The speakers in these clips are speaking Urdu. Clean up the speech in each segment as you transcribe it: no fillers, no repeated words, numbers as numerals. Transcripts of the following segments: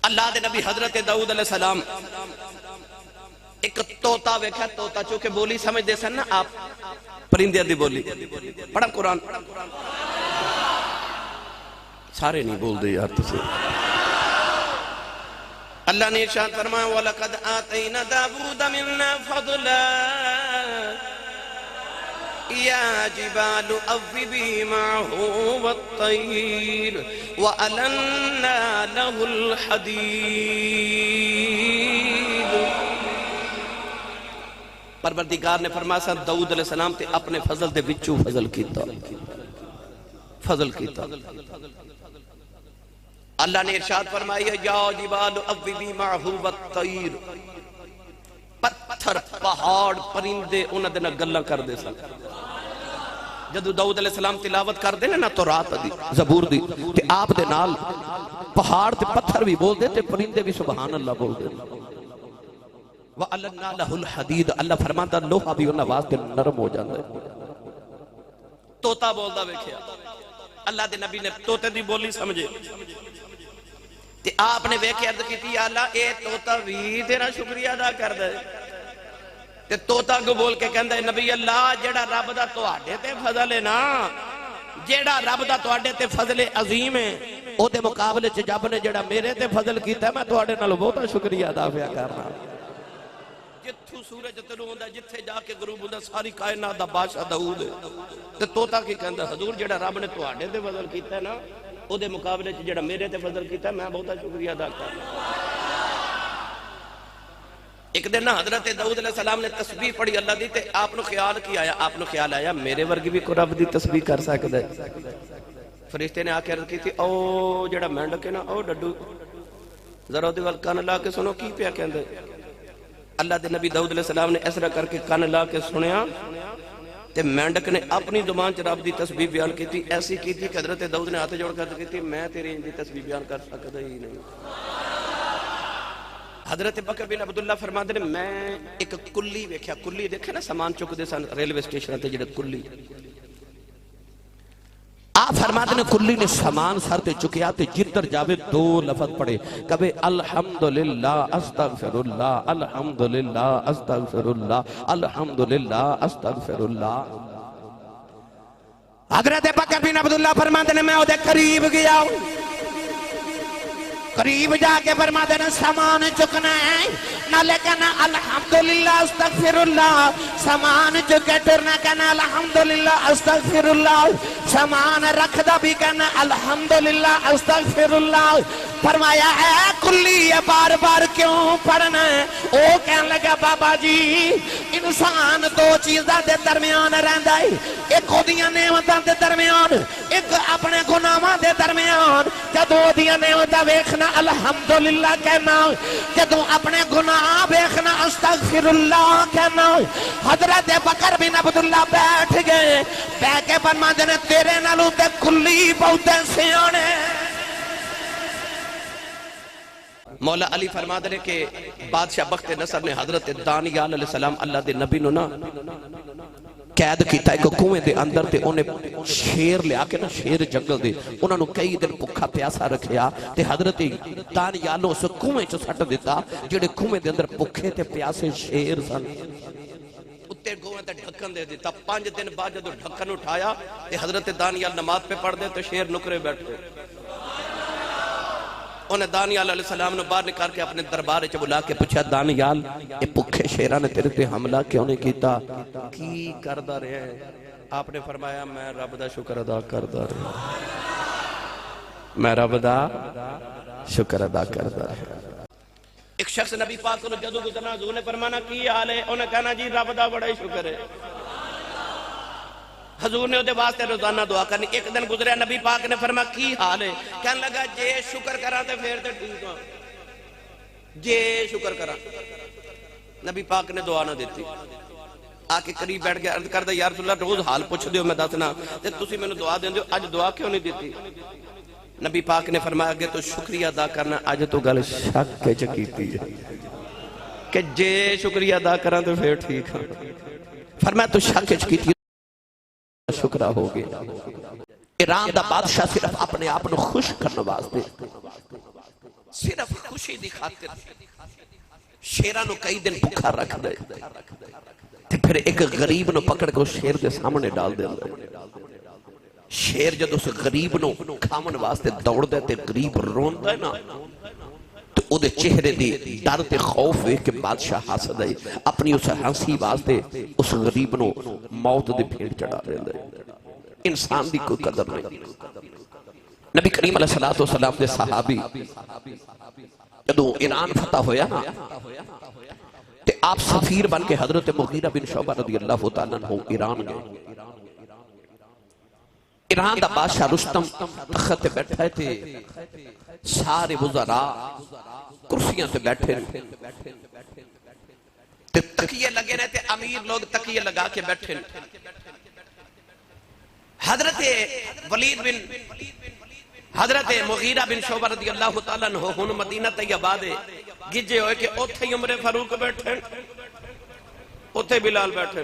اللہ دے نبی حضرت داؤد علیہ السلام ایک توتا ویکھا، توتا چونکہ بولی سمجھ دے سن نا آپ پرندے دی بولی پڑھا قرآن سارے نہیں بول دے یار تسے اللہ نے ارشاد فرمایا وَلَقَدْ آتَيْنَا دَاوُودَ مِنَّا فَضْلًا يَا جِبَالُ أَوِّبِي مَعَهُ وَالطَّيْرَ وَأَلَنَّا لَهُ الْحَدِيدَ پروردگار نے فرمایا سا داؤد علیہ السلام تے اپنے فضل دے بچو فضل کیتا اللہ نے ارشاد فرمایا یا جبال اوبی معہ والطیر پتھر پہاڑ پرندے انہاں دے نال گلاں کر دے سن جدو داؤد علیہ السلام تلاوت کر دے نا تورات دی زبور دی تے آپ دے نال پہاڑ تے پتھر بھی بول دے تے پرندے بھی سبحان اللہ بول دے وَأَلَنَّا لَهُ الْحَدِيدَ اللہ فرماتا لوہا بھی انہاں واسطے نرم ہو جاندا ہے توتا بولدا ویکھیا اللہ دے نبی نے توتے دی بولی سمجھے تے آپ نے ویکھے عرض کیتی یا اللہ اے توتا بھی تیرا شکریہ ادا کر دے تے توتا کو بول کے کہندا ہے نبی اللہ جیڑا رب دا تواڈے تے فضل ہے نا جیڑا رب دا تواڈے تے فضل عظیم ہے او دے مقابلے چ جب نے جیڑا میرے تے فضل کیتا ہے میں تواڈے نال بہت شکریہ ادا پیا کرنا جتھو سورج طلوع ہوندا جتھے جا کے غروب ہوندا ساری کائنات دا بادشاہ داؤد ہے تے توتا کی کہندا حضور جیڑا رب نے تواڈے تے فضل کیتا ہے نا او دے مقابلے چ جیڑا میرے تے فضل کیتا ہے میں بہت شکریہ ادا کرنا ایک دن حضرت داؤد علیہ السلام نے تسبیح پڑھی اللہ دی تے آپ نو خیال کی آیا آپ نو خیال آیا میرے ورگی بھی کوئی رب دی تسبیح کر سکدا ہے فرشتے نے آ کے عرض کی تھی او جیڑا مینڈک ہے نا او ڈڈو ذرا اودے ول کان لا کے سنو کی پیا کہندے اللہ دے نبی داؤد علیہ السلام نے اس طرح کر کے کان لا کے سنیا تے مینڈک نے اپنی زبان چ رب دی تسبیح بیان کی تھی ایسی کی تھی کہ حضرت داؤد نے ہاتھ جوڑ کر کی تھی میں تیری ان دی تسبیح بیان کر سکتا ہی نہیں حضرت بکر بن عبداللہ فرماتے ہیں میں ایک کلی ویکھیا کلی دیکھے نا سامان چک دے سن ریلوے اسٹیشن تے جڑے کلی آپ فرماتے ہیں کلی نے سامان سر تے چکیا تے جدھر جاوے دو لفظ پڑے کبھی الحمدللہ استغفراللہ الحمدللہ استغفراللہ الحمدللہ استغفراللہ حضرت بکر بن عبداللہ فرماتے ہیں میں او دے قریب گیا قریب جا کے فرماتے ہیں سامان چکنا ہے نہ لے کہنا الحمدللہ استغفراللہ سامان چکے ٹرنا کہنا الحمدللہ استغفراللہ سامان رکھ دا بھی کہنا الحمدللہ استغفراللہ فرمایا اے کلی یہ بار بار کیوں پڑھنا ہے او کہنے لگا بابا جی انسان دو چیزاں دے درمیان رہندا ہے ایک خودیاں نعمتاں دے درمیان ایک اپنے گناہاں دے درمیان جدوں دیاں نعمتاں ویکھنا الحمدللہ کہنا جدوں اپنے گناہ ویکھنا استغفراللہ کہنا حضرت بکر بن عبداللہ بیٹھ گئے بیٹھ کے فرماتے ہیں تیرے نالوں تے کلی بہت سیانے مولا علی فرماتے ہیں کہ بادشاہ بخت نصر نے حضرت دانیال علیہ السلام اللہ دے نبی نو نا قید کیتا ایک کنویں دے اندر تے انہیں شیر لے آکے نا شیر جنگل دے انہوں نے کئی دن بھکھا پیاسا رکھیا تے حضرت دانیالوں سے کنویں چو سٹ دیتا جڑے کنویں دے اندر بھکھے تے پیاسے شیر سن اتے گویں تے ڈھکن دے دیتا 5 دن بعد جدو ڈھکن اٹھایا تے حضرت دانیال نماز پہ پڑھ دے تو شیر نکرے بیٹھے انہیں دانیال علیہ السلام نے باہر نکال کے اپنے دربارے چ بلا کے پوچھا دانیال یہ بھکھے شیراں نے تیرے تے حملہ کیوں نہیں کیتا کی کردا رہے ہیں آپ نے فرمایا میں رب دا شکر ادا کردا رہا میں رب دا شکر ادا کردا رہا ایک شخص نبی پاک کو جدو گزرنا حضور نے فرمانا کی حال ہے انہیں کہنا جی رب دا بڑا ہی شکر ہے حضور نے دے واسطے روزانہ دعا کرنی ایک دن گزریا نبی پاک نے فرمایا کی حال ہے کہنے لگا جے شکر کرا تے پھر تے ٹھیک ہاں جے شکر کرا نبی پاک نے دعا نہ دیتی آکے قریب بیٹھ کے عرض کردا یا رسول اللہ روز حال پوچھ دیو میں دسنا تے تسی مینوں دعا دیندے ہو اج دعا کیوں نہیں دیتی نبی پاک نے فرمایا کہ تو شکریہ ادا کرنا اج تو گل شک وچ کیتی ہے کہ جے شکریہ ادا کراں تے پھر ٹھیک ہاں فرمایا تو شک وچ کیتی شکرہ ہو گیا ایران دا بادشاہ صرف اپنے آپ نے خوش کرنے واسطے صرف خوش خوشی دی خاطر شیراں نو کئی دن بھکھا رکھ دے تے پھر ایک غریب نو پکڑ کے اس شیر دے سامنے ڈال دے. شیر جد اس غریب نو کھامن واسطے دوڑ دے تے غریب روندا ہے نا تو او دے چہرے دی ڈر تے خوف ویکھ کے بادشاہ حسد ہے اپنی اس ہنسی واسطے اس غریب نو موت دی بھیڑ چڑھا دیندا ہے. انسان دی کوئی قدر نہیں. نبی کریم علیہ السلام دے صحابی جدوں ایران فتح ہویا نا تے آپ سفیر بن کے حضرت مغیرہ بن شعبہ رضی اللہ تعالیٰ عنہ ایران گئے. ایران دا بادشاہ رستم تخت تے بیٹھے تھے سارے وزراء کرسیاں تے بیٹھے تے تکیے لگے رہے تے امیر لوگ تکیے لگا کے بیٹھے. حضرت ولید بن حضرت مغیرہ بن شعبہ رضی اللہ تعالیٰ عنہ ہن مدینہ طیبہ دے گجے ہوئے کہ اوتھے ہی عمر فاروق بیٹھے اوتھے بلال بیٹھے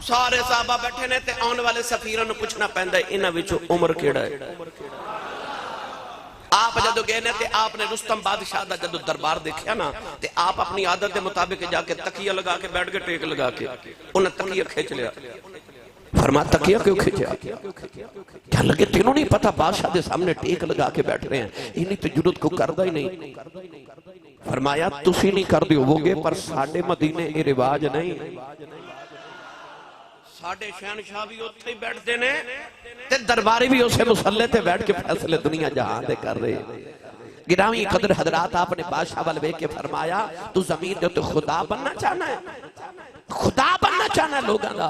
سارے صحابہ بیٹھے نے تے آن والے سفیروں نے پوچھنا پہندا ہے انہاں وچوں عمر کیڑا ہے. آپ جدو گئے نے تے آپ نے رستم بادشاہ دا جدو دربار دیکھیا نا تے آپ اپنی عادت دے مطابق جا کے تکیہ لگا کے بیٹھ کے ٹیک لگا کے انہیں تکیہ کھینچ لیا. فرما تکیہ کیوں کھینچیا؟ کیا لگے تینوں نہیں پتا بادشاہ دے سامنے ٹیک لگا کے بیٹھ رہے ہیں انہی تجرد کو کردہ ہی نہیں. فرمایا تسی نہیں کر دیو ہوگے پر ساڑھے مدینے یہ رواج نہیں. ساڑھے شہنشاہ بھی اتھے ہی بیٹھ دینے تے درباری بھی اسے مسلح تے بیٹھ کے فیصلے دنیا جہاں دے کر رہے. گرامی قدر حضرات آپ نے بادشاہ والے کے فرمایا تو زمین جو تو خدا بننا چاہنا ہے خدا بننا چاہنا ہے لوگاں دا.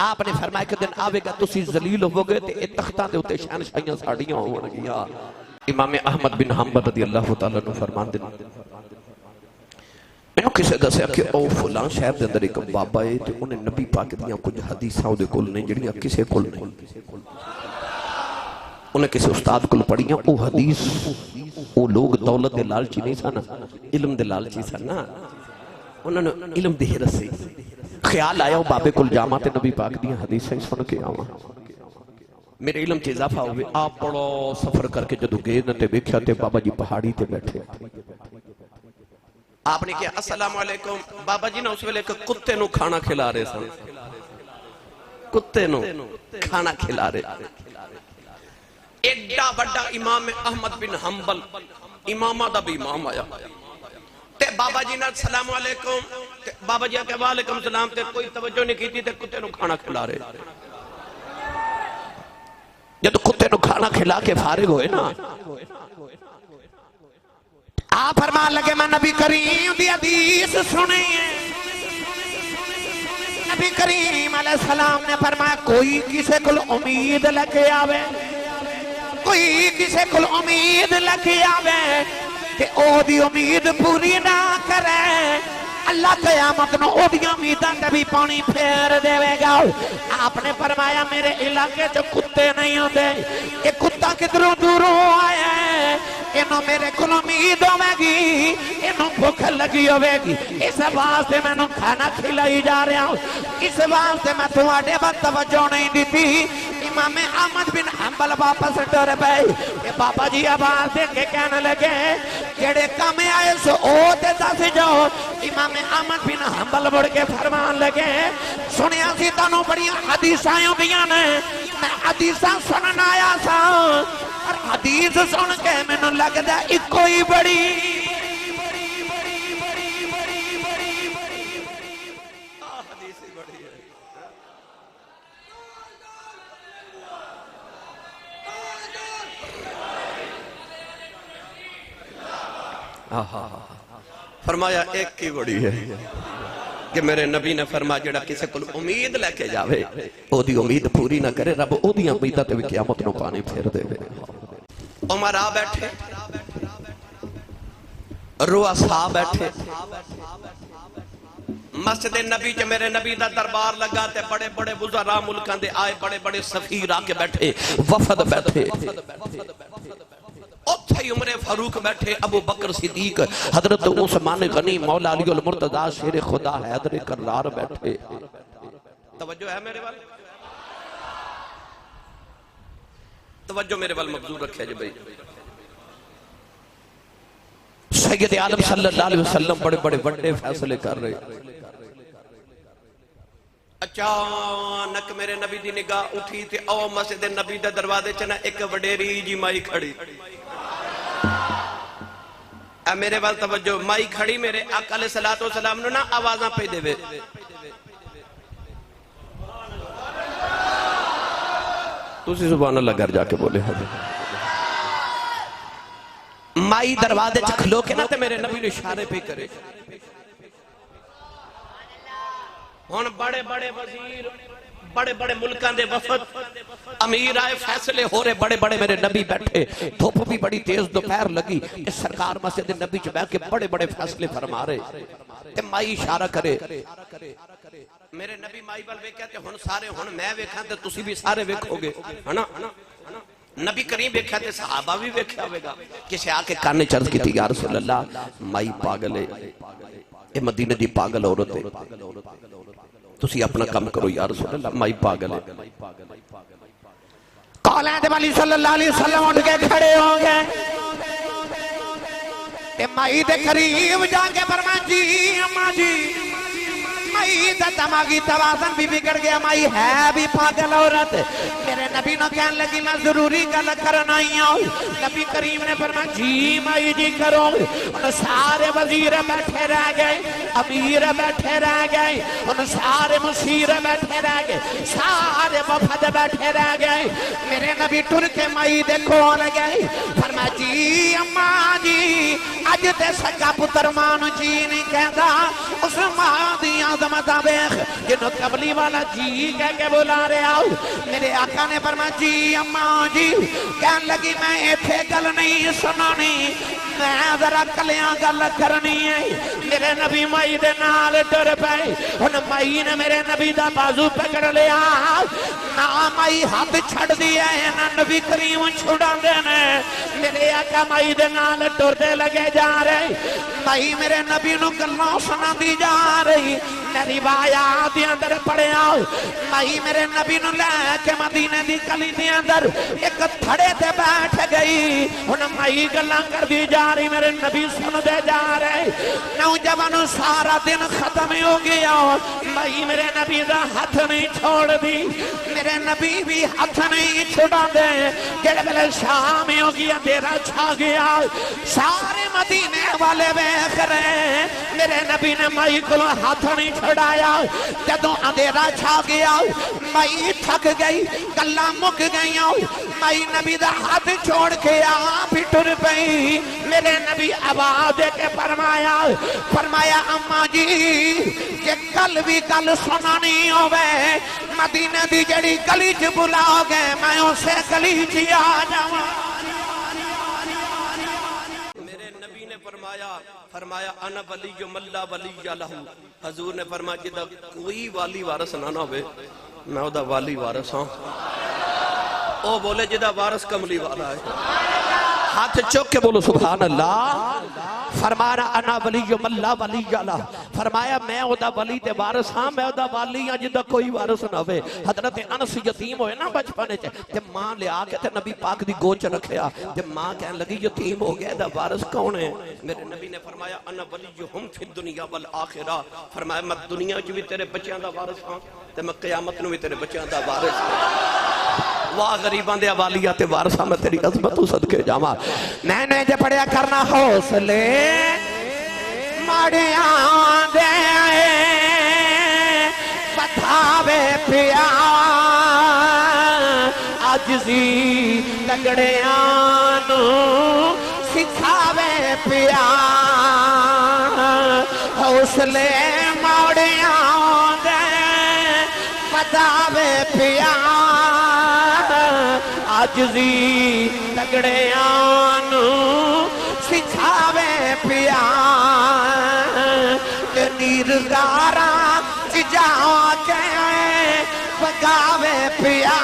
آپ نے فرمایا کہ دن آوے گا تسی ذلیل ہو گئے تے اتختہ دے ہوتے شہنشاہیاں ساڑیاں ہو گیا. امام احمد بن حنبل رضی اللہ تعالیٰ نے فرمان دینا میں نے کسے دسیا کہ او فلان شہر دے اندر ایک بابا ہے تے انہیں نبی پاک دیاں کچھ حدیثاں دے کول نہیں جڑیاں کسے کول نہیں. انہیں کسے استاد کول پڑھیاں او حدیث او لوگ دولت دے لالچی نہیں سانا علم دے لالچی سانا انہوں نے علم دے رسے خیال آیا وہ بابے کل جامع تے نبی پاک دیاں حدیثیں سن کے آواں میرے علم چیز اضافہ ہوئے. آپ بڑا سفر کر کے جدو گئے نہ تے بیکھیا تے بابا جی پہاڑی تے بیٹھے. آپ نے کہا السلام علیکم. بابا جی نے اس ویلے کہ کتے نو کھانا کھلا رہے سن کتے نو کھانا کھلا رہے. ایڈا بڑا امام احمد بن حنبل امامہ دا بھی امام آیا تے بابا جی نے السلام علیکم بابا جی کہ وعلیکم السلام تے کوئی توجہ نہیں کی تھی تے کتے نو کھانا کھلا رہے. جب کتے نو کھانا کھلا کے فارغ ہوئے نا آپ فرمان لگے میں نبی کریم دی حدیث سنی ہے. نبی کریم علیہ السلام نے فرمایا کوئی کسے کل امید لگے آوے کوئی کسے کل امید لگے آوے کہ او دی امید پوری نہ کرے اللہ قیامت نو او دی امیداں تے بھی پانی پھیر دے گا. آپ نے فرمایا میرے علاقے جو کتے نہیں ہوتے یہ کتا کدھروں دوروں آیا ہے انہوں میرے کل امید ہوئے گی انہوں بھوک لگی ہوئے گی اس واسطے میں انہوں کھانا کھلائی جا رہا ہوں اس واسطے میں تمہارے وقت توجہ نہیں دیتی. امام احمد بن حنبل واپس ڈر پئے کہ بابا جی آواز دے کے کہنے لگے جڑے کام آئے سو او تے دس جو. امام احمد بن حنبل بڑھ کے فرمان لگے سنیا سی تانوں بڑیاں حدیثاں ہوندیاں نے میں حدیثاں سنن آیا سا اور حدیث سن کے مینوں لگدا اکو ہی بڑی فرمایا ایک کی بڑی ہے کہ میرے نبی نے فرمایا جڑا کسے کل امید لے کے جاوے او دی امید پوری نہ کرے رب او دی امیدہ تے بھی قیامت نو پانی پھیر دے. عمر آ بیٹھے رؤساء بیٹھے مسجد نبی چ میرے نبی دا دربار لگا تے بڑے بڑے وزراء ملکاں دے آئے بڑے بڑے سفیر آ کے بیٹھے وفد بیٹھے اتھے عمر فاروق بیٹھے ابو بکر صدیق حضرت عثمان غنی مولا علی المرتضی شیر خدا حیدر کرار بیٹھے. توجہ ہے میرے وال توجہ میرے وال مبزور رکھے جی بھئی سید عالم صلی اللہ علیہ وسلم بڑے بڑے بڑے فیصلے کر رہے. اچانک میرے نبی دی نگاہ اٹھی تے او مسجد نبی دے دروازے چ نا ایک وڈیری جی مائی کھڑی. اے میرے وال توجہ، مائی کھڑی میرے آقا علیہ الصلوۃ والسلام نو نا آوازاں پہ دے وے. تسی سبحان اللہ گھر جا کے بولے. مائی دروازے چ کھلو کے نا تے میرے نبی نے اشارے پہ کرے. ہن بڑے بڑے وزیر، بڑے بڑے ملکاں دے وفد، امیر آئے، فیصلے ہو رہے، بڑے بڑے میرے نبی بیٹھے، دھوپ بھی بڑی تیز دوپہر لگی، اس سرکار مسجد نبی چ بیٹھ کے بڑے بڑے فیصلے فرما رہے. تے مائی اشارہ کرے، میرے نبی مائی وال ویکھیا تے ہن سارے، ہن میں ویکھاں تے تسی بھی سارے ویکھو گے، ہے نا. نبی کریم ویکھیا تے صحابہ بھی ویکھیا ہوئے گا. کسے آ کے کان چرز کی تھی، یا رسول اللہ مائی پاگل ہے، اے مدینے دی پاگل عورت ہے، تسی اپنا کام کرو یا رسول اللہ، مائی پاگل ہے. کالین والی صلی اللہ علیہ وسلم اٹھ کے کھڑے ہو گئے تے مائی دے قریب جا کے فرمایا جی اماں جی، مائی دا دماغی توازن بھی بگڑ گیا، مائی ہے بھی پاگل عورت. میرے نبی نو کہنے لگی میں ضروری گل کرنا ہی ہوں. نبی کریم نے فرمایا جی مائی جی کرو. ان سارے وزیر بیٹھے رہ گئے، امیر بیٹھے رہ گئے، ان سارے مشیر بیٹھے رہ گئے، سارے وفد بیٹھے رہ گئے. میرے نبی ٹر کے مائی دے کول گئے، فرمایا جی اماں جی اج تے سکا پتر مان جی نہیں کہندا، اس ماں دی عظمت دیکھ جنوں قبلی والا جی کہہ کے بلا رہے آؤ. میرے آقا نے فرمایا جی اماں جی، کہنے لگی میں ایتھے گل نہیں سنانی، میں ذرا کلیاں گل کرنی ہے. میرے نبی مائی دے نال ڈر پئے. ہن مائی نے میرے نبی دا بازو پکڑ لیا، نہ مائی ہاتھ چھڑ دیا ہے نہ نبی کریم چھڑا دینے. میرے آقا مائی دے نال ڈر دے لگے جا رہے. مائی میرے نبی نو گلاں سنا دی جا رہی. میری روایات دے اندر پڑھے آؤ، مائی میرے نبی نو لے کے مدینے دی گلی دے اندر ایک تھڑے تے بیٹھ گئی. ہن مائی گلاں کر دی جا رہی، میرے نبی سن دے جا رہے. نوجوان سارا دن ختم ہو گیا، مائی میرے نبی دا ہاتھ نہیں چھوڑ دی، میرے نبی بھی ہاتھ نہیں چھوڑا دے. جڑے ویلے شام ہو گیا، اندھیرا چھا گیا، سارے مدینے والے ویکھ رہے، میرے نبی نے مائی کو ہاتھ نہیں چھڑایا. جدوں اندھیرا چھا گیا، مائی تھک گئی، گلاں مک گئیاں، مائی نبی دا ہاتھ چھوڑ کے آپ ہی ٹر پئی. میرے نبی آواز دے کے فرمایا اماں جی جے کل بھی گل سنانی ہوئے، مدینہ دی جڑی گلی چ بلاؤ گے میں اسے گلی چ آ جاواں. میرے نبی نے فرمایا انا ولی من لا ولی لہ. حضور نے فرمایا جدا کوئی والی وارث نہ ہوئے میں او دا والی وارث ہوں. او بولے جدا وارث کملی والا ہے، ہاتھ چوک کے بولو سبحان اللہ. فرمایا انا ولی من لا ولی لہ، فرمایا میں او دا ولی تے وارث ہاں، میں او دا والی ہاں جدا کوئی وارث نہ ہوئے. حضرت انس یتیم ہوئے نا بچپنے چ، تے ماں لے آ کے تے نبی پاک دی گود چ رکھیا. تے ماں کہنے لگی یتیم ہو گیا، دا وارث کون ہے؟ میرے نبی نے فرمایا انا ولیہم فی الدنیا والآخرہ. فرمایا میں دنیا وچ بھی تیرے بچیاں دا وارث ہاں تے میں قیامت نو بھی تیرے بچیاں دا وارث ہاں. واہ غریباں دے والیاں تے وارثاں میں تیری عظمت تو صدقے جاواں. میں نے جے پڑھیا کرنا حوصلے ماڑیاں دے بتاوے پیا، عاجزی تگڑیاں نو سکھاوے پیا. حوصلے ماڑیاں دے بتاوے پیا، عاجزی تگڑیاں نو سکھاوے پیا. نیرگاراں جا کے بگاوے پیا،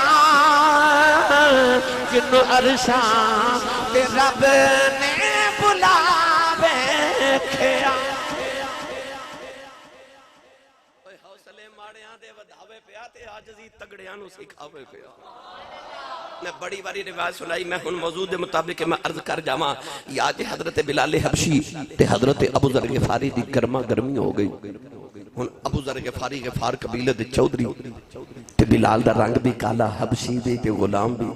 جنو عرشاں تے رب نے بلاوے کھیا. حوصلے ماڑیاں دے ودھاوے پیا، تے عاجزی تگڑیاں نو سکھاوے پیا میں بڑی باری روایت سنائی میں ہن موضوع دے مطابق میں عرض کر جاواں یا جے حضرت بلال حبشی تے حضرت ابو ذر غفاری دی گرما گرمی ہو گئی ہن ابو ذر غفاری غفار قبیلے دے چودھری تے بلال دا رنگ بھی کالا حبشی بھی تے غلام بھی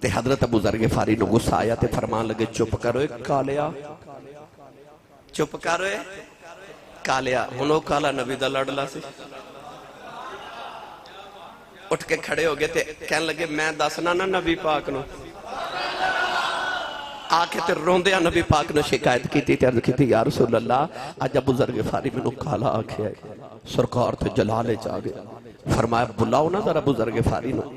تے حضرت ابو ذر غفاری نو غصہ آیا تے فرمان لگے چپ کرو کالیا چپ کرو کالیا ہن او کالا نبی دا لڑلا سی اٹھ کے کھڑے ہو گئے تے کہنے لگے میں دسنا نا نبی پاک نو آکے تے روندیا نبی پاک نے شکایت کی تھی عرض کی تھی یا رسول اللہ آج ابو ذر غفاری میں نو کالا آکھے سرکار تے جلالے چاہ گئے فرمایا بلاؤ نا ذرا ابو ذر غفاری نو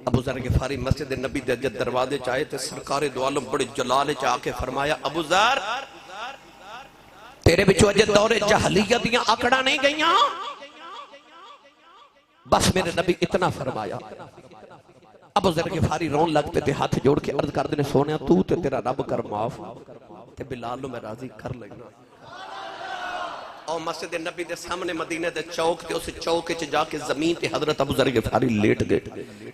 ابو ذر غفاری مسجد نبی دے دروازے چاہے تے سرکار دو عالم بڑے جلالے چاہ کے فرمایا ابو ذر تیرے بچو اجے دور جہلیت دیاں آکڑا نہیں گئیاں بس میرے نبی اتنا فرمایا ابو ذر غفاری رون لگتے تھے ہاتھ جوڑ کے عرض کر دینے سونیا تو تے تیرا رب کر معاف تے بلال نو میں راضی کر لگنا اور مسجد نبی دے سامنے مدینہ دے چوک تے اسے چوک چ جا کے زمین تے حضرت ابو ذر غفاری لیٹ گئے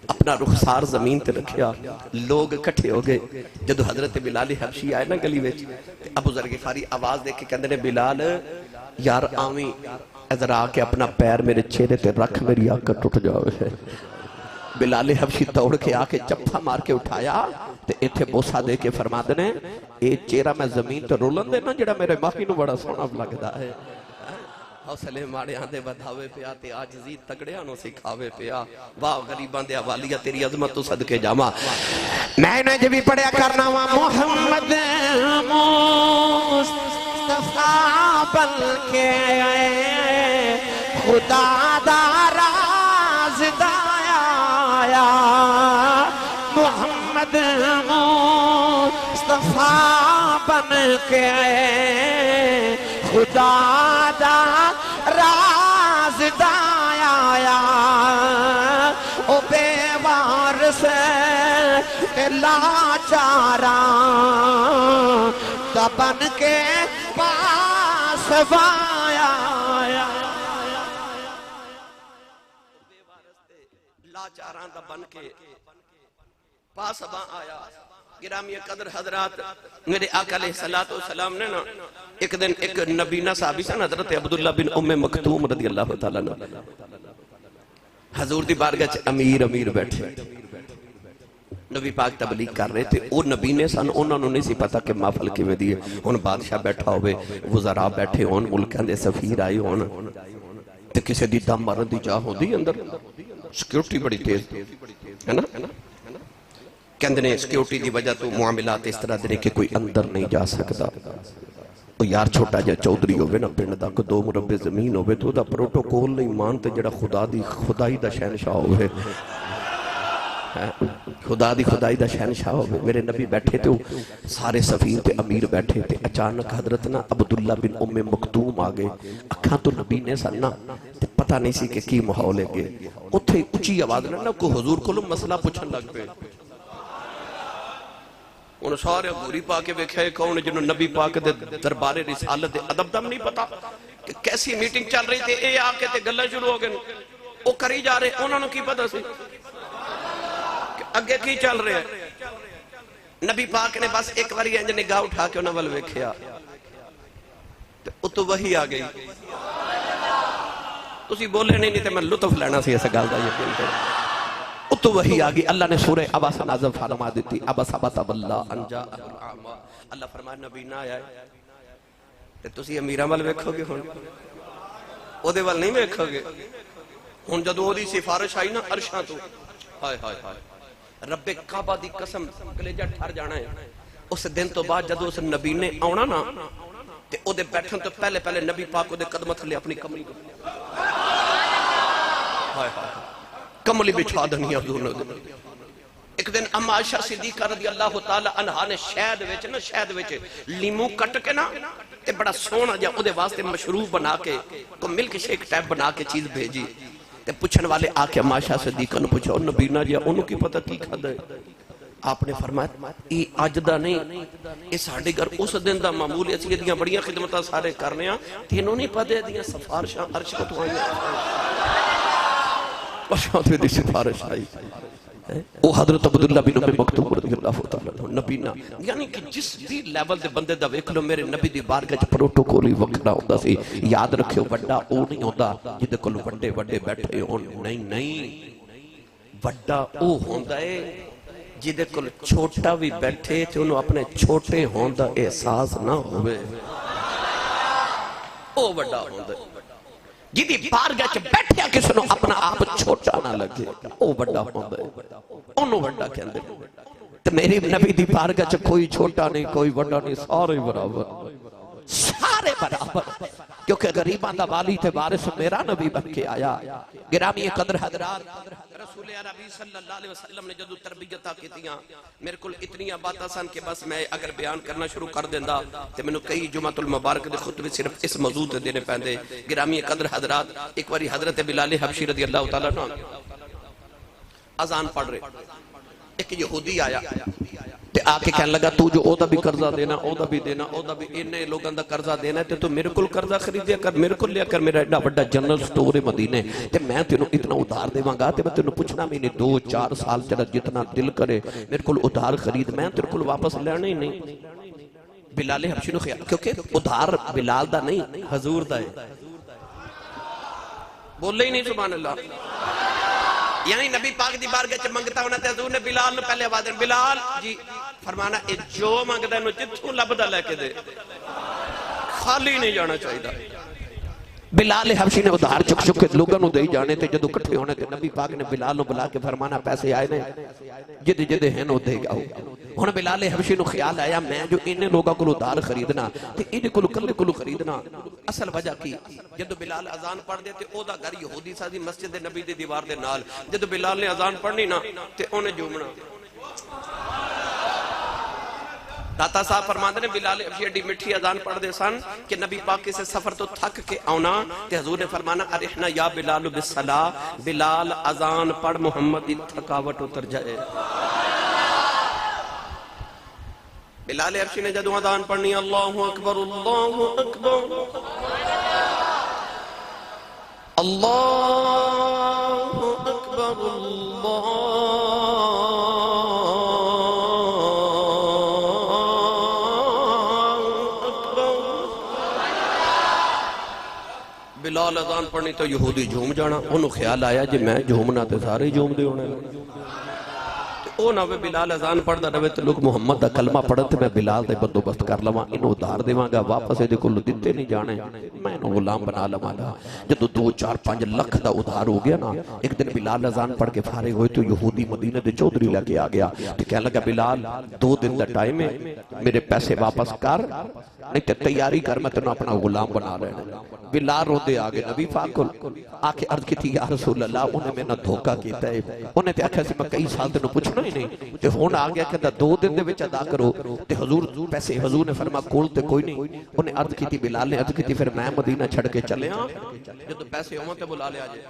اپنا رخسار زمین تے رکھیا لوگ اکٹھے ہو گئے جدو حضرت بلال حبشی آئے نا گلی وچ ابو ذر غفاری آواز دے کے کہندے نے بلال یار آویں ادھر آ کے اپنا پیر میرے چہرے تے رکھ میری آنکھ ٹوٹ جاوے بلال حبشی توڑ کے آ کے چپا مار کے اٹھایا تے ایتھے بوسا دے کے فرما دینے اے چہرہ میں زمین تے رولن دے نا جڑا میرے ماہی نو بڑا سونا لگدا ہے حوصلے ماڑے آندے بدھاوے پیا تے عاجزی تگڑیاں نو سکھاوے پیا واہ غریباں دے حوالیا تیری عظمت تو صدقے جاواں میں نے جب بھی پڑھیا کرنا وا محمد مصطفیٰ بن کے خدا دا راز دایا محمد مصطفیٰ بن کے خدا دا راز دایا او بے وارث لاچاراں دا بن کے پاس وایا لاچاراں دا بن کے پاس با آیا گرامی قدر حضرات میرے آقا علیہ السلام نے نا ایک دن ایک نبینا صحابی سن حضرت عبداللہ بن ام مکتوم رضی اللہ تعالیٰ عنہ حضور دی بارگاہ امیر بیٹھے نبی پاک تبلیغ کر رہے تھے وہ نبی نے سن انہوں نے نہیں سی پتا کہ محفل کی میں دیئے ان بادشاہ بیٹھا ہوئے وزراء بیٹھے ہون ملکان دے سفیر آئے ہون تے کسے دی دم مرن دی جاہ ہوں دی اندر سیکیورٹی بڑی تیز ہے نا کہندنے سیکیورٹی دی وجہ تو معاملات اس طرح دینے کہ کوئی اندر نہیں جا سکتا وہ یار چھوٹا جا چودری ہوئے نا پنڈ دا کو 2 مربع زمین ہوئے تو دا پروٹوکول نہیں مانتے جڑا خدائی دا شہنشاہ ہوئے خدائی دا شہنشاہ ہوئے میرے نبی بیٹھے تھے سارے سفیر تے امیر بیٹھے تھے اچانک حضرت نا عبداللہ بن ام مکتوم آگے اکھاں تو نبی نے سننا پتہ نہیں سی کہ کی محول ہے گے اتھے اچھی آواز نا کو حضور کو مسئلہ پوچھن لگ پہ انہوں سارے غوری پاکے بیکھے کون جنہوں نبی پاک دے دربار رسالت دے ادب دم نہیں پتا کہ کیسی میٹنگ چل رہی تھے اے آکے تے گلہ شروع ہو گئے وہ کری جا رہے انہوں نے کی پتا سی اگے کی چل رہے ہیں نبی پاک نے بس ایک باری انج نگاہ اٹھا کے انہوں نے ویکھیا تو وہی آ گئی تسی بولے نہیں تے میں لطف لینا سی ایسا گال دا یقین کرو تو وہی آگئی اللہ نے سورہ عباسہ نازل فرما دیتی عباسہ بطب اللہ انجا احرعاما اللہ فرمائے نبی نہ آیا تے تسی امیرہ وال ویکھو گے ہون او دے وال نہیں ویکھو گے ہون جدو او دی سفارش آئی نا عرشاں تو ہائے ہائے ہائے رب کعبہ دی قسم کلیجہ ٹھار جانا ہے اس دن تو بعد جدو اس نبی نے آونا نا تے او دے بیٹھن تو پہلے نبی پاک او دے قدمت لے اپنی کمری کو ہائے ہائے کملی بچھا دنیا حضور نے ایک دن اما عائشہ صدیقہ رضی اللہ تعالی عنہ نے شہد وچ لیمو کٹ کے نا تے بڑا سونا جا او دے واسطے مشروب بنا کے کو ملک شیک ٹائپ بنا کے چیز بھیجی تے پوچھن والے آ کے اما عائشہ صدیقہ نے پوچھا نبی نا جی انہوں کی پتہ کی کھدا ہے آپ نے فرمایا یہ اج دا نہیں یہ ساڈے گھر اس دن دا معمول ہے اسی دیاں بڑیاں خدمتاں سارے کرنے ہاں تینوں نہیں پتہ دیاں سفارشاں عرش کو تو آئیاں شاہدے دی سفارش آئی وہ حضرت عبداللہ بن ام مکتوم رضی اللہ تعالیٰ عنہ نبی نا یعنی کہ جس بھی لیول دے بندے دا ویکھ لو میرے نبی دی بارگاہ وچ پروٹوکول ہی وکھرا ہوندا سی یاد رکھیو بڑا او نہیں ہوندا جدے کول وڈے وڈے بیٹھے ہون نہیں بڑا او ہوندا ہے جدے کول چھوٹا بھی بیٹھے تے انہوں اپنے چھوٹے ہون دا احساس نہ ہوئے او بڑا ہوندا ہے جدی بارگاہ چ بیٹھیا کسی نو اپنا آپ چھوٹا نہ لگے او بڑا ہوندا ہے انہوں بڑا کہندے تے میری نبی دی بارگاہ چ کوئی چھوٹا نہیں کوئی بڑا نہیں سارے برابر کیونکہ غریباں دا والی تے وارث میرا نبی بن کے آیا گرامی قدر حضرات رسول عربی صلی اللہ علیہ وسلم نے جدو تربیتہ کیتیاں میرے کل اتنی باتاں سن کہ بس میں اگر بیان کرنا شروع کر دیندہ تے میں نے کئی جمعۃ المبارک دے خطبے صرف اس موضوع تے دینے پہندے گرامی قدر حضرات ایک باری حضرت بلال حبشی رضی اللہ تعالیٰ عنہ اذان پڑھ رہے ایک یہودی آیا تے آکے کہنے لگا تو جو اودا بھی قرضہ دینا اودا بھی دینا اودا بھی انہیں لوگاں دا قرضہ دینا تے تو میرے کل قرضہ خریدیا کر میرے کل لیا کر میرا ایڈا بڑا جنرل سٹور مدینے تے میں تینوں اتنا ادھار دے مانگا تے میں تینوں پوچھنا میں نے 2-4 سال تیرا جتنا دل کرے میرے کل ادھار خرید میں تیرے کل واپس لینے ہی نہیں بلال حبشی نو خیال کیونکہ ادھار بلال دا نہیں حضور دا ہے بولے ہی نہیں سبحان اللہ یعنی نبی پاک دی بارگاہ چ منگتا ہونا تے حضور نے بلال نو پہلے آواز دے بلال جی فرمانا اے جو منگدا ہے نو جتھوں لبدا لے کے دے خالی نہیں جانا چاہیے بلال حبشی نے ادھار چک چک کے لوگوں نو دے جانے تے جدو کٹھے ہونے تے نبی پاک نے بلال نو بلا کے فرمانا پیسے آئے نے جدے جدے ہیں نو دے گا ہن بلال حبشی نو خیال آیا میں جو انہیں لوگوں کو ادھار خریدنا تے انہیں کو کلے کو خریدنا اصل وجہ کی جدو بلال اذان پڑھ دے تے او دا گھر یہودی سا دی مسجد نبی دی دیوار دے نال جدو بلال نے اذان پڑھنی نا تے انہیں جومنا داتا صاحب فرماندے نے بلال حبشی ایڈی مٹھی اذان پڑھ دے سن کہ نبی پاک کسے سفر تو تھک کے آنا تے حضور نے فرمانا ارحنا یا بلال بالصلاة بلال اذان پڑھ محمد دی تھکاوٹ اتر جائے بلال حبشی نے جدو اذان پڑھنی اللہ اکبر اللہ اکبر اللہ اکبر اللہ بلال اذان پڑھنی تو یہودی جھوم جانا انہوں خیال آیا جی میں جھومنا تے سارے جھوم دے ہونے او نہ بلال اذان پڑھ دا روے تے لوگ محمد دا کلمہ پڑھتے میں بلال دے بندوبست کر لواں انہوں ادھار دے مانگا واپس دے کلو دیتے نہیں جانے میں انہوں غلام بنا لواں جدو 2-4-5 لکھ دا ادھار ہو گیا نا ایک دن بلال اذان پڑھ کے فارغ ہوئے تو یہودی مدینہ دے چودھری لگے آ گیا تو کہنے لگا بلال 2 دن دا ٹائم ہے میرے پیسے واپس کر نہیں تے تیاری کر میں تنہوں اپنا غلام بنا رہے ہیں بلال رو دے آگے نبی پاک آکے عرض کی تھی یا رسول اللہ انہیں میں نہ دھوکہ کیتا ہے انہیں تے آکھا سی میں کئی سال تنہوں پوچھنا ہی نہیں تے ہون آگیا کہ 2 دن دے وچ ادا کرو تے حضور پیسے حضور نے فرما کول تے کوئی نہیں انہیں عرض کی تھی بلال نے عرض کی تھی پھر میں مدینہ چھڑ کے چلے ہاں جب پیسے ہوں تے بلا لے آجے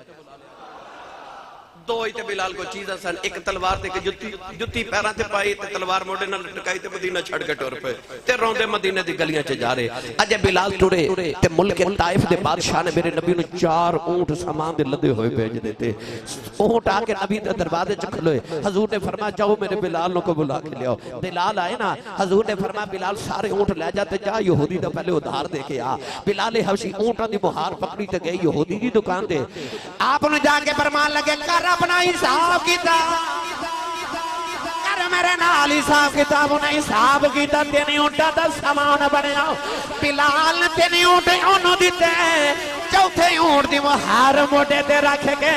2 ہی تے بلال کو چیزہ سن ایک تلوار تے کہ جتی پیران تے پائی تے تلوار موڑے نہ لٹکائی تے مدینہ چھڑ کے ٹور پہ تے روندے مدینہ دی گلیاں چے جا رہے اجے بلال ٹورے تے ملک طائف دے بادشاہ نے میرے نبی نے 4 اونٹ سامان دے لدے ہوئے بھیج دیتے اونٹ آ کے نبی دے دروازے چ کھلوئے حضور نے فرمایا جاؤ میرے بلال کو بلا کے لے آؤ بلال آئے نا حضور نے فرمایا بلال سارے اونٹ لے جاتے جا یہودی دا پہلے ادھار دے کے آ بلال حبشی اونٹاں دی مہار پکڑی تے گئی یہودی دی دکان دے آپ نے جا کے فرمان لگے کر اپنا حساب کتاب کر میرے نال حساب کتاب انہیں حساب کیتا تینی اونٹا دا سامان بنیا بلال تینی اونٹ انہوں دیتے چوتھے اونٹ دی مہار موٹے تے رکھ کے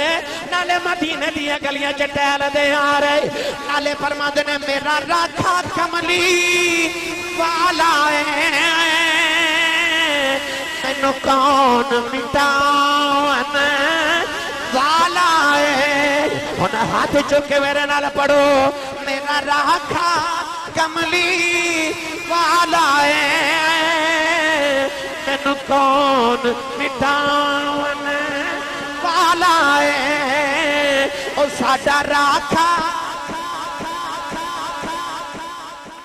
نالے مدینے دیا گلیاں چٹیل دے آ رہے نالے فرماد نے میرا راکھا کملی والا ہے مینو کون مٹاون والا ہے انہیں ہاتھ چکے میرے نال پڑھو میرا راکھا کملی والا ہے مینو کون مٹاون والا ہے او ساڈا راکھا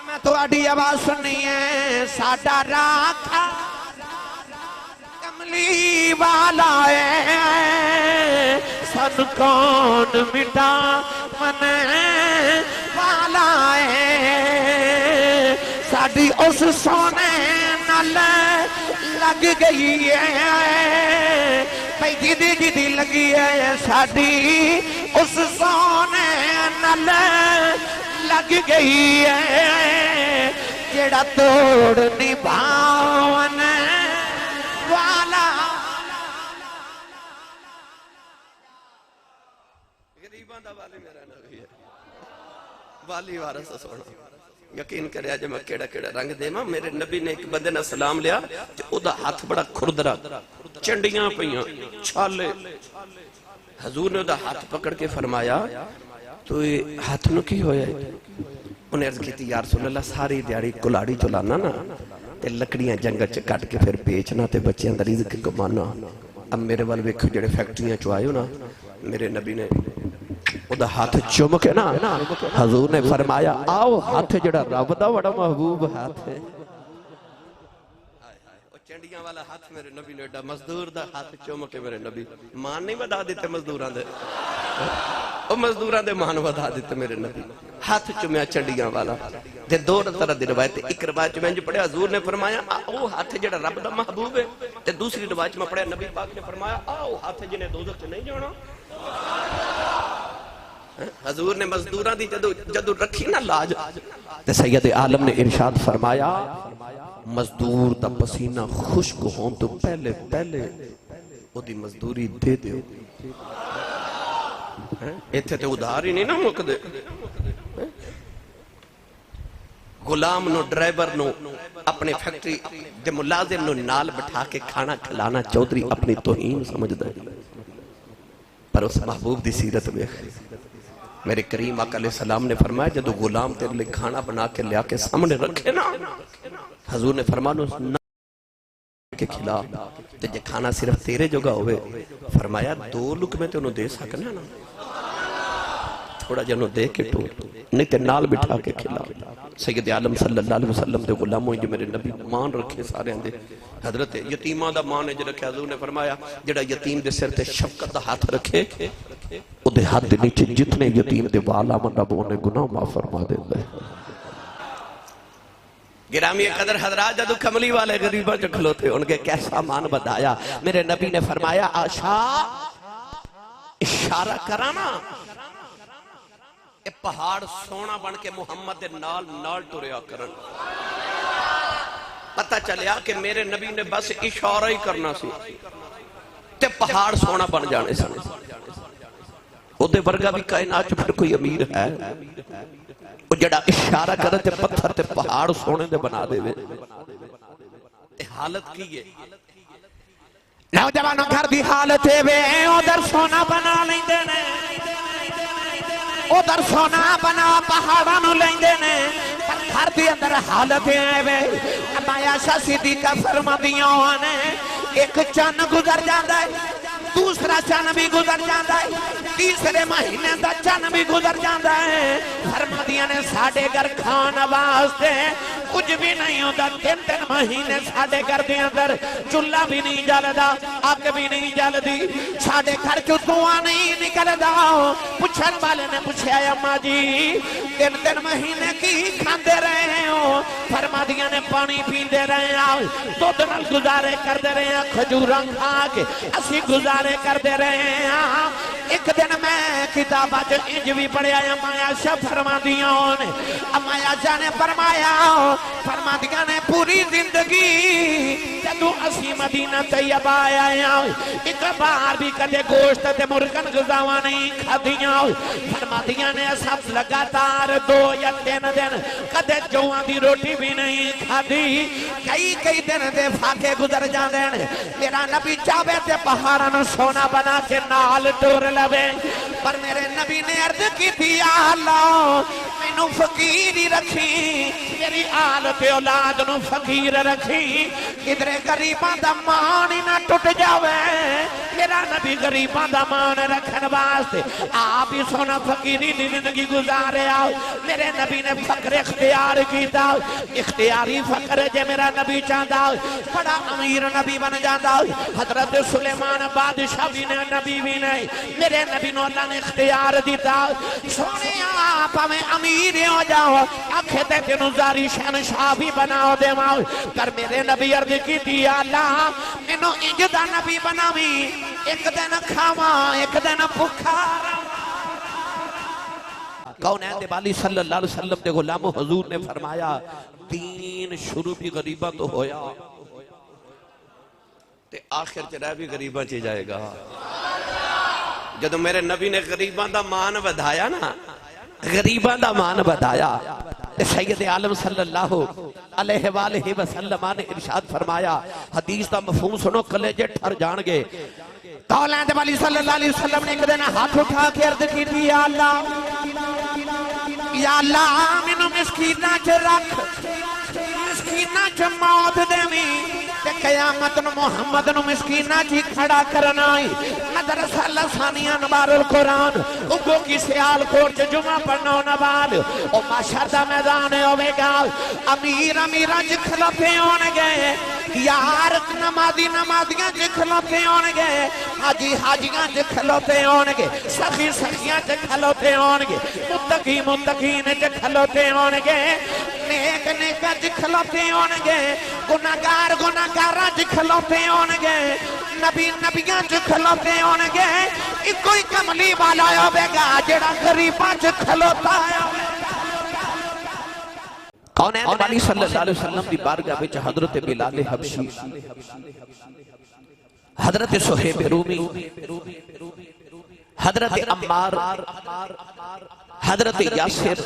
میں تو اڈی آواز سننی ہے ساڈا راکھا کملی والا ہے سان کون مٹا من والا ہے ساڈی اس سونے نال لگ گئی ہے بھئی جدی جدی لگی ہے ساڈی اس سونے نال لگ گئی ہے جڑا توڑ نبھاون والا غریباں دا والی میرا نبی ہے والی وارث سونا یقین کریا جے میں کیڑا کیڑا رنگ دے ماں میرے نبی نے ایک بندے نے سلام لیا تے او دا ہاتھ بڑا کھردرا چنڈیاں پیاں چھالے حضور نے او دا ہاتھ پکڑ کے فرمایا تو یہ ہاتھ نو کی ہویا ہے انہیں عرض کی تھی یا رسول اللہ ساری دیاری کلاڑی چلانا نا تے لکڑیاں جنگل چ کٹ کے پھر بیچنا تے بچے اندر رزق کمانا اب میرے وال ویکھو جڑے فیکٹریاں چ آئے ہو نا میرے نبی نے او دا ہاتھ چوم کے نا حضور نے فرمایا آؤ ہاتھ جڑا رب دا بڑا محبوب ہاتھ ہے چنڈیاں والا ہاتھ میرے نبی نے ایڈا مزدور دا ہاتھ چوم کے میرے نبی مان نہیں ودا دیتے مزدوراں دے او مزدوراں دے مان ودا دیتے میرے نبی ہاتھ چومیا چنڈیاں والا دے دو طرح دی روایت ایک روایت میں جو پڑھیا حضور نے فرمایا او ہاتھ جڑا رب دا محبوب ہے تے دوسری روایت میں پڑھیا نبی پاک نے فرمایا آؤ ہاتھ جنہیں دوزخ چ نہیں جانا حضور نے مزدوراں دی جدو رکھی نا لاج تے سید عالم نے ارشاد فرمایا مزدور دا پسینہ خشک ہون تو پہلے او دی مزدوری دے دیو ایتھے تے ادھار ہی نہیں نا مک دے غلام نو ڈرائیور نو اپنے فیکٹری دے ملازم نو نال بٹھا کے کھانا کھلانا چودھری اپنی توہین سمجھ دے پر اس محبوب دی سیرت میں میرے کریم آقا علیہ السلام نے فرمایا جدو غلام تیرے لئے کھانا بنا کے لیا کے سامنے رکھے نا حضور نے فرمایا نہ کے کھلا تے جے کھانا صرف تیرے جگہ ہوئے فرمایا دو لقمے تے انہوں دے سکنے نا تھوڑا جنہوں دے کے ٹوٹ نہیں تے نال بٹھا کے کھلا سید عالم صلی اللہ علیہ وسلم دے غلاموں جو میرے نبی مان رکھے سارے اندے حضرت یتیمہ دا مان جو رکھے حضور نے فرمایا جڑا یتیم دے سر تے شفقت دا ہاتھ رکھے او دے ہاتھ دے نیچے جتنے یتیم دے والا من رب انہیں گناہ معاف فرما دے دے گرامی قدر حضرات جدو کملی والے غریبہ جو کھلوتے ان کے کیسا مان بتایا میرے نبی نے فرمایا آشا اشارہ کرانا اے پہاڑ سونا بن کے محمد نال ٹریا کرن پتہ چلیا کہ میرے نبی نے بس اشارہ ہی کرنا سی تے پہاڑ سونا بن جانے سن او دے ورگا بھی کائنات پھر کوئی امیر ہے وہ جڑا اشارہ کرتے پتھر تے پہاڑ سونے دے بنا دے وے حالت کی ہے نوجوانوں گھر دی حالت ہے وے ادھر سونا بنا لیندے نے ادھر سونا بنا پہاڑاں نو لیندے نے پر گھر دی اندر حالت ہے وے مایا شاہ صدیقہ فرماندیاں نے ایک چن گزر جاندا ہے دوسرا چن بھی گزر جاندا ہے تیسرے مہینے دا چن بھی گزر جاندا ہے فرمادیاں نے ساڑھے گھر کھانا واسطے کچھ بھی نہیں ہوتا تین مہینے ساڑھے گھر دے اندر چولہا بھی نہیں جلدا آگ بھی نہیں جلدی ساڑھے گھر چو دھواں نہیں نکلدا پوچھن والے نے پوچھا اماں جی تین مہینے کی کھاندے رہے ہو فرمادیاں نے پانی پیندے رہے ہیں دودھ نال گزارے کردے رہے ہیں کھجوراں کھا کے اسی گزارے کردے رہے ہیں ایک دن میں کتابہ جو انج بھی پڑھیا اماں شاہ فرمادیاں نے اماں شاہ نے فرمادیاں نے پوری زندگی جدو اسی مدینہ طیبہ آیا ایک بار بھی کدے گوشت تے مرغن غذاواں نہیں کھادیاں فرمادیاں نے سب لگاتار 2 یا 3 دن کدے جواں دی روٹی بھی نہیں کھادی کئی دن دے فاقے گزر جاندے میرا نبی چاہے تے پہاڑاں نوں سونا بنا کے نال ٹور لوے پر میرے نبی نے عرض کی تھی یا اللہ مینو فقیر ہی رکھی میری آل تے اولاد نو فقیر رکھی کدھر غریباں دا مان ہی نہ ٹوٹ جاوے میرا نبی غریباں دا مان رکھن واسطے آپ ہی سونا فقیری دی زندگی گزارے آؤ میرے نبی نے فقر اختیار کیتا اختیاری فقر جے میرا نبی چاہتا بڑا امیر نبی بن جاتا حضرت سلیمان بادشاہ بھی نے نبی بھی نہیں میرے نبی نو اللہ نے اختیار دیتا سونے آپ ہمیں امیر ہو جاؤ آنکھیں تے تینوں زاری شہنشاہ بھی بناؤ دے ماؤ پر میرے نبی عرض کی دیا اللہ مینوں اجدہ نبی بناوی ایک دن کھاواں ایک دن بھوکا کونین دے والی صلی اللہ علیہ وسلم دے غلام حضور نے فرمایا دین شروع بھی غریبہ تو ہویا تے آخر چرا بھی غریبہ چی جائے گا جدو میرے نبی نے غریبان دا مان بدھایا نا غریبان دا مان بدھایا سید عالم صلی اللہ علیہ وآلہ وسلم نے ارشاد فرمایا حدیث دا مفہوم سنو کلیجے ٹھر جان گے کونین دے والی صلی اللہ علیہ وسلم نے ایک دن ہاتھ اٹھا کے عرض کی تھی یا اللہ مینوں مسکینہ چ رکھ مسکینہ چ موت دیویں تے قیامت نو محمد نو مسکینہ چ کھڑا کرنا مدرسہ لسانیہ نوار القرآن اگو کی سیال کور چ جمعہ پڑھنا نوال او معاشر دا میدان ہوے گا امیر امیراں چ کھلوتے ہون گے یار نمازیاں چ کھلوتے ہون گے حاجیاں چ کھلوتے ہون گے سخی سخیاں چ کھلوتے ہون گے متقین چ کھلوتے ہون گے نیک چ کھلوتے ہون گے گناہگار گناہگاراں چ کھلوتے ہون گے نبیاں چ کھلوتے ہون گے کوئی کملی والا ہوے گا جڑا غریباں چ کھلوتا ہے کونین والی صلی اللہ علیہ وسلم دی بارگاہ وچ حضرت بلال حبشی حضرت صہیب رومی حضرت عمار حضرت یاسر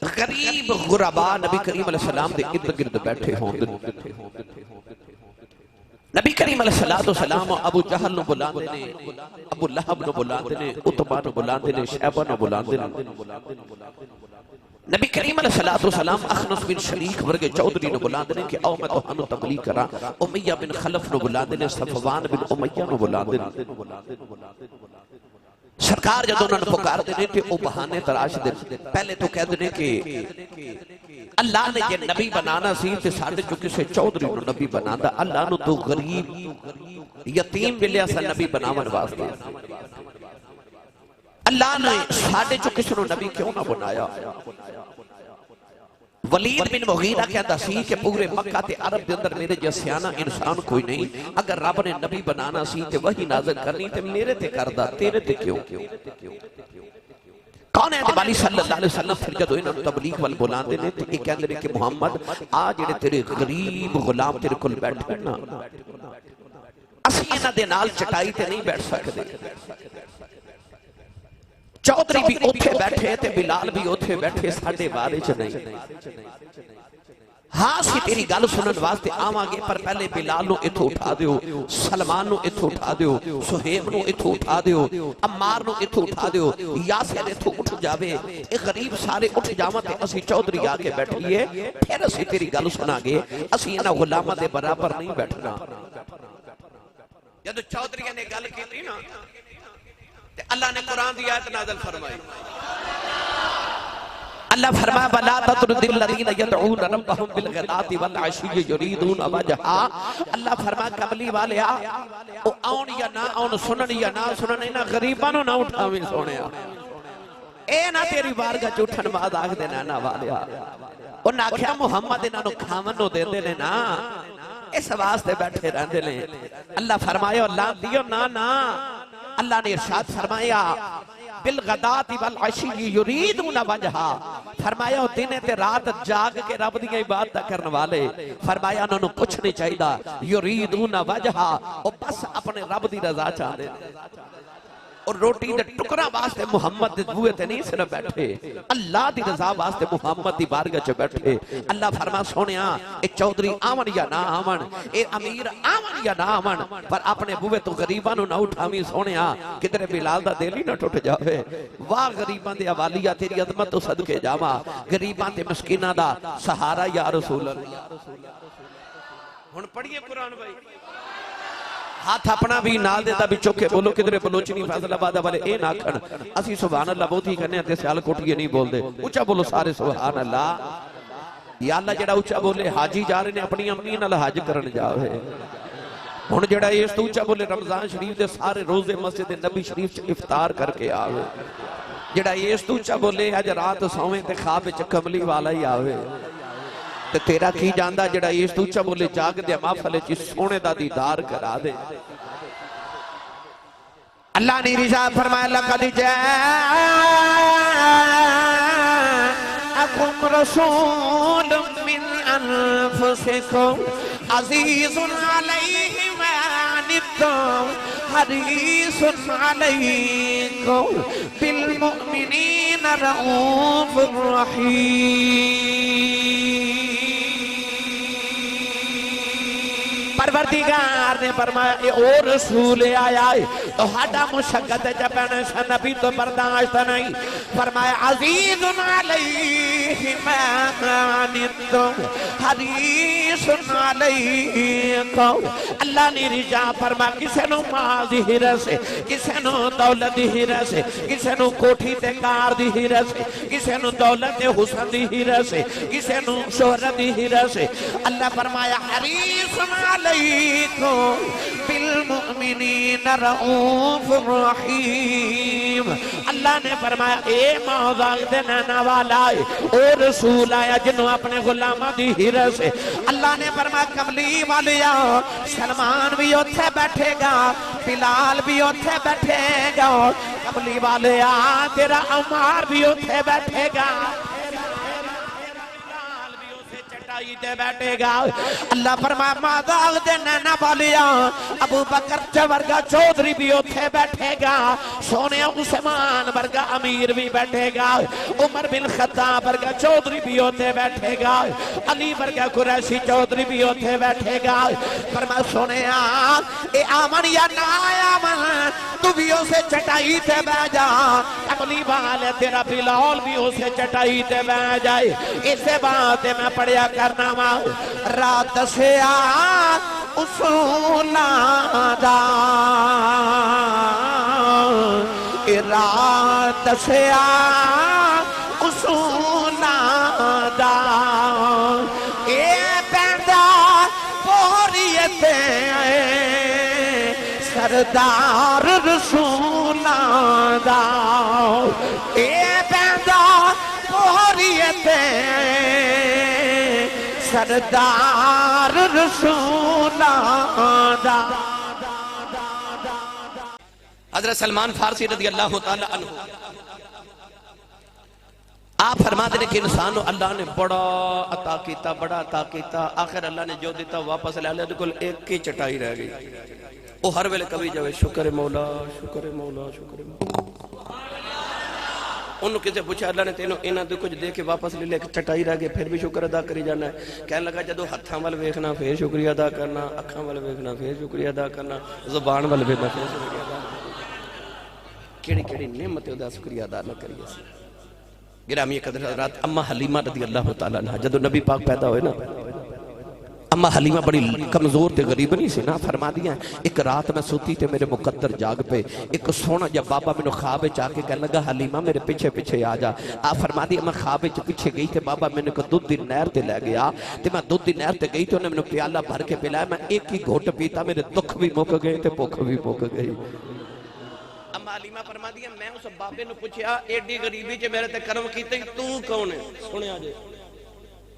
غریب غربا نبی کریم علیہ السلام دے ارد گرد بیٹھے ہوں نبی کریم علیہ السلام ابو جہل نو بلاندے نے ابو لہب نو بلاندے نے عتبہ نو بلاندے نے شیبہ نو بلاندے نے نبی کریم علیہ السلام اخنس بن شریک ورگے چودری نو بلاندے نے کہ او میں توہانو تبلیغ کرا امیہ بن خلف نو بلاندے نے صفوان بن امیہ نو بلاندے نے سرکار جدو انہوں نے پکار دینے تھے او بہانے تراش دے پہلے تو کہہ دینے کہ اللہ نے یہ نبی بنانا سی تے ساڑھے چکے سے چودری نو نبی بنانا اللہ نو تو غریب یتیم ملیا سا نبی بناون واسطے اللہ نے ساڑھے چکے سے نبی کیوں نہ بنایا ولید بن مغیرہ کہتا سی کہ پورے مکہ تے عرب دے اندر میرے جیسیانہ انسان کوئی نہیں اگر رب نے نبی بنانا سی تے وہی نازل کرنی تے میرے تے کردہ تیرے تے کیوں کون ہے والی صلی اللہ علیہ وسلم پھر جدو انہوں نے تبلیغ وال بلاندے نے تو ایک کہندے کہ محمد آج جڑے تیرے غریب غلام تیرے کل بیٹھے نا اسی انہاں دے نال چٹائی تے نہیں بیٹھ سکتے چودری بھی اوتھے بیٹھے تے بلال بھی اوتھے بیٹھے ساڑھے بارے چ نہیں ہاں سی تیری گل سنن واسطے آواں گے پر پہلے بلال نو اتھو اٹھا دیو سلمان نو اتھو اٹھا دیو صہیب نو اتھو اٹھا دیو عمار نو اتھو اٹھا دیو یاسر اتھو اٹھ جاوے ایک غریب سارے اٹھ جاواں تے اسی چودری آکے بیٹھئیے پھر اسی تیری گل سنا گے اسی انہاں غلامہ دے برابر نہیں بیٹھنا جدو چودری نے گل کی تھی نا اللہ نے قرآن دی آیت نازل فرمائی اللہ فرمایا وَلَا تَطْرُدِ الَّذِينَ يَدْعُونَ رَبَّهُمْ بِالْغَدَاةِ وَالْعَشِيِّ يُرِيدُونَ وَجْهَهُ اللہ فرمایا کملی والے او آؤن یا نہ آؤن سنن یا نہ سنن انہاں غریبانوں نہ اٹھاویں سونیا اے نہ تیری بارگاہ چ اٹھن بعد آکھ دینا نہ والیا انہاں آکھیا محمد انہاں نو کھاون نو دے نے نا اس واسطے بیٹھے رہندے نے اللہ فرمایا لا دیو نا نا اللہ نے ارشاد فرمایا بالغدات والعشی یریدون وجہا فرمایا دن تے رات جاگ کے رب دی عبادت کرنے والے فرمایا انہوں نے کچھ نہیں چاہیدا یریدون وجہا او بس اپنے رب دی رضا چاہتے اور روٹی دے ٹکرا واسطے محمد دے بوئے تے نہیں صرف بیٹھے، اللہ دی رضا واسطے محمد دی بارگاہ چ بیٹھے۔ اللہ فرما سونیا اے چودھری آون یا نہ آون، اے امیر آون یا نہ آون، پر اپنے بوئے تو غریباں نو نہ اٹھاویں سونیا، کدھر بلال دا دل ہی نہ ٹوٹ جاوے۔ واہ غریباں دے حوالیا تیری عظمت تو صدقے جاواں، غریباں تے مسکیناں دا سہارا یا رسول اللہ۔ ہن پڑھیے قرآن بھائی، ہاتھ اپنا بھی نال دیتا بھی چوکے بولو کدھرے بلوچنی فیصلہ آباد والے اے نہ کھڑ، اسی سبحان اللہ بہت ہی کرنے ہیں سیال کوٹیے نہیں بول دے، اونچا بولو سارے سبحان اللہ۔ یا اللہ جڑا اونچا بولے حاجی جا رہے نے اپنی امی نال حج کرن جاوے، ہن جڑا اس تو اونچا بولے رمضان شریف دے سارے روزے مسجد نبی شریف چ افطار کر کے آوے، جڑا اس تو اونچا بولے اج رات سویں تے خواب وچ کملی والا ہی آوے، تے تیرا کی جاندا جڑا اس تو اونچا بولے جاگ دے محفل وچ سونے دا دیدار کرا دے۔ اللہ نے ارشاد فرمایا لقد جاءکم رسول من انفسکم عزیز علیہ ما عنتم حریص علیکم بالمؤمنین رؤوف رحیم۔ پروردگار نے فرمایا اے او رسول آیا ہے تو ہڈا مشکت جبن سے نبی تو برداشت نہیں، فرمایا عزیز علیہ ما عنتم حریص علیکم۔ اللہ نے رجا فرمایا کسے نو مال دی حرص سے، کسے نو دولت دی حرص سے، کسے نو کوٹھی تے کار دی حرص سے، کسے نو دولت تے حسن دی حرص سے، کسے نو شہرت دی حرص سے، اللہ فرمایا حریص علیکم بالمؤمنین رؤوف رحیم۔ اللہ نے فرمایا اے موضوع دینا والا ہے، او رسول آیا جنہوں اپنے غلامہ دی حرص سے، اللہ نے فرمایا کملی والیا سلمان بھی اتھے بیٹھے گا، بلال بھی اتھے بیٹھے گا، کملی والیا تیرا عمار بھی اتھے بیٹھے گا، بیٹھے گا۔ اللہ فرمایا ماداغ دے نینا والیا ابو بکر چورگا چودھری بھی اتھے بیٹھے گا، سونے عثمان برگا امیر بھی بیٹھے گا، عمر بن خطاب برگا چودھری بھی اتھے بیٹھے گا، علی برگا قریشی چودھری بھی اتھے بیٹھے گا۔ فرمایا سونے اے آمن یا نا آمن تو بھی اسے چٹائی تے بہ جا، اپنی والے تیرا بلال بھی اسے چٹائی تے بہ جائے۔ اسے بات میں پڑھیا کرنا ماں رات سے اصولا دا، رات سے اصولا دا، اے پیدا پوریت سردار رسولا دا، اے پیدا پوریت سردار رسول دا۔ حضرت سلمان فارسی رضی اللہ تعالی عنہ آپ فرماتے ہیں کہ انسان اللہ نے بڑا عطا کیتا، بڑا عطا کیتا، آخر اللہ نے جو دیتا واپس لے لیا، لیکن ایک کی چٹائی رہ گئی، وہ ہر ویلے کبھی جاوے شکر مولا شکر مولا شکر مولا۔ انہوں کسے پوچھا اللہ نے تینوں انہاں تو کچھ دے کے واپس لے لے چٹائی رہ گئے پھر بھی شکر ادا کری جانا ہے۔ کہنے لگا جدو ہتھاں وال ویکھنا پھر شکریہ ادا کرنا، اکھاں وال ویکھنا پھر شکریہ ادا کرنا، زبان وال ویکھنا پھر شکریہ ادا کرنا، کیڑی کیڑی نعمت دا شکریہ ادا نہ کریے سی۔ گرامی قدر حضرات اما حلیمہ رضی اللہ تعالیٰ عنہ جدو نبی پاک پیدا ہوئے نا، اما حلیمہ بڑی کمزور تے غریب نہیں سی نا، فرما دیا ایک رات میں سوتی تے میرے مقدر جاگ پہ، ایک سونا جب بابا میں نے خواب چاہ کے کہنے لگا حلیمہ میرے پیچھے پیچھے آ جا۔ آپ فرما دیا میں خواب پیچھے گئی تے بابا میں نے کہا دودھ دی نہر تے لے گیا، تے میں دودھ دی نہر تے گئی تو انہیں میں نے پیالہ بھر کے پلایا، میں ایک ہی گھوٹ پیتا، میرے دکھ بھی مک گئے تے بھوک بھی مک گئی۔ اما حلیمہ فرما دیا میں اس بابے نے پوچھا ایڈی غریبی چ میرے تے کرم کیتے تو کون ہے، سنے آ جائے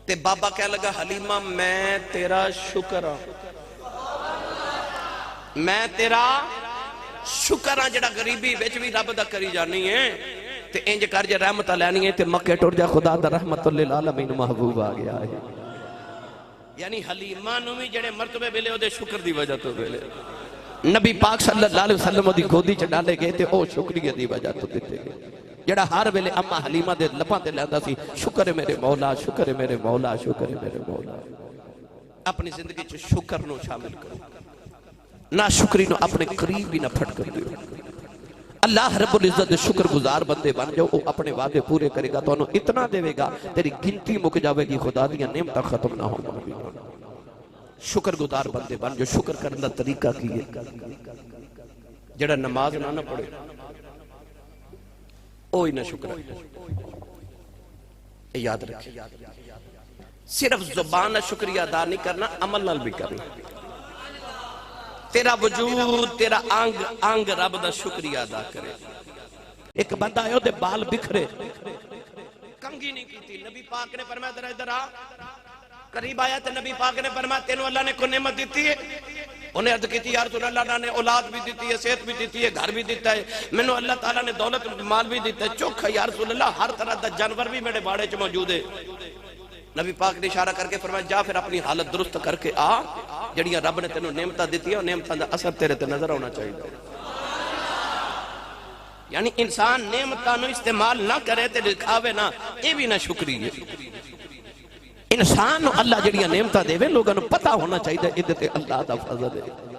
تے بابا کہہ لگا حلیمہ میں تیرا شکر ہاں، میں تیرا شکر ہاں جڑا غریبی وچ بھی رب دا کری جانی ہے، تے انج کر جے رحمت لینی ہے تے مکے ٹر جا، خدا دا رحمت للعالمین محبوب آ گیا ہے۔ یعنی حلیمہ نو بھی جڑے مرتبے ملے او دے شکر دی وجہ تو ملے۔ نبی پاک صلی اللہ علیہ وسلم دی گودی چ ڈالے گئے تے او شکریہ دی وجہ تو دیتے گئے جڑا ہر ویلے اما حلیمہ دے لباں تے لیندا سی شکر ہے میرے مولا شکر ہے میرے مولا شکر ہے میرے مولا اپنی زندگی چ شکر نو شامل کرو نہ شکری نو اپنے قریب بھی نہ پھٹ کر دیو اللہ رب العزت شکر گزار بندے بن جاؤ وہ اپنے وعدے پورے کرے گا تو انہوں اتنا دے گا تیری گنتی مک جاوے گی خدا دیا نعمتاں ختم نہ ہو شکر گزار بندے بن جو شکر کرنے دا طریقہ کیے جڑا نماز نہ پڑھے اوہی نہ شکر ہے یاد رکھیں صرف زبان شکریہ ادا نہیں کرنا عمل نال بھی کرنا تیرا وجود تیرا آنگ رب دا شکریہ ادا کرے ایک بندہ ہے دے بال بکھرے کنگھی نہیں کی تھی نبی پاک نے فرمایا ذرا ادھر آ قریب آیا تو نبی پاک نے فرمایا تینوں اللہ نے کو نعمت دیتی ہے انہیں عرض کی تھی یا رسول اللہ نے اولاد بھی دیتی ہے صحت بھی دیتی ہے گھر بھی دیتا ہے میں نے اللہ تعالیٰ نے دولت مال بھی دیتا ہے چوکھا یا رسول اللہ ہر طرح دا جانور بھی میرے باڑے چ موجود ہے نبی پاک نے اشارہ کر کے فرمایا جا پھر اپنی حالت درست کر کے آ جڑیاں رب نے تینوں نعمتاں دیتی ہیں اور نعمتاں دا اثر تیرے تے نظر ہونا چاہیے یعنی انسان نعمتاں نو استعمال نہ کرے تے دکھاوے نہ یہ بھی نہ شکری ہے انسان نو اللہ جڑیاں نعمتاں دے لوگاں نو پتہ ہونا چاہیے ادھر تے اللہ دا فضل ہے